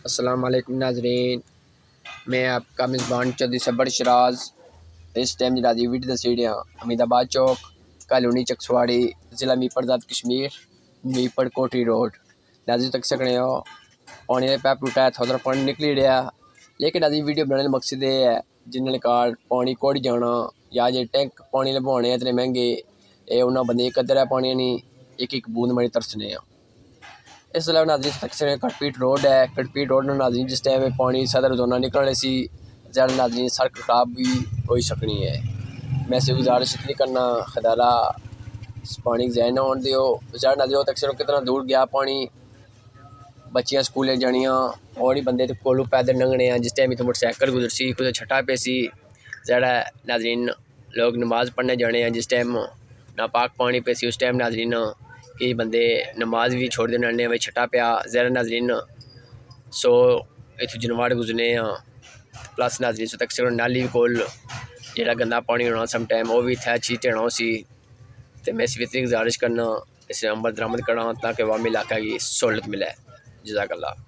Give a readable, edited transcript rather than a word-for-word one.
السلام علیکم ناظرین، میں آپ کا میزبان چودھری صبر شراز اس ٹائم جنازی ویڈیو دسیڑیاں حمید آباد چوک کالونی چکسواڑی ضلع میپڑ ذات کشمیر میپڑ کوٹری روڈ ناظرین تک سکنے ہو پانی دے پیپ ٹوٹا ہے، تھوڑا پانی نکلی رہا، لیکن ناظرین ویڈیو بنانے کا مقصد یہ ہے جنہوں نے کار پانی کوڑ جانا یا جی ٹینک پانی لبوانے اتنے مہنگے یہ انہوں بندے قدر ہے پانی نہیں ایک بوند مری ترسنے ہیں۔ اس علاوہ ناظرین تک سے کٹپیٹ روڈ ہے، کٹپیٹ روڈ میں ناظرین جس ٹائم پانی صدر روزانہ نکل رہے سی زیادہ ناظرین سڑک خراب بھی ہوئی سکنی ہے۔ میں سے گزارش اتنی کرنا خدارہ پانی ضائع نہ ہونے دیو، زیادہ ناظرین تک سے کتنا دور گیا پانی، بچیاں سکولیں جانیاں اور ہی بندے کولو پیدل لنگنے ہیں، جس ٹائم تو موٹر سائیکل گزر سی کچھ چھٹا پہ سی زیادہ ناظرین لوگ نماز پڑھنے جانے ہیں، جس ٹائم ناپاک پانی پہ سی اس ٹائم ناظرین کئی بندے نماز بھی چھوڑ دینے والے بھائی چھٹا پیا زیادہ ناظرین سو اتنے جنواڑ گزرنے ہیں پلس ناظرین سو تک سے نالی کول جہاں گندا پانی ہونا سم ٹائم وہ بھی اتنا چیز ٹھہنا سی تو میں اس اتنی گزارش کرنا اس عمل درآمد کرنا تاکہ عوامی علاقہ کی سہولت ملے۔ جزاک اللہ۔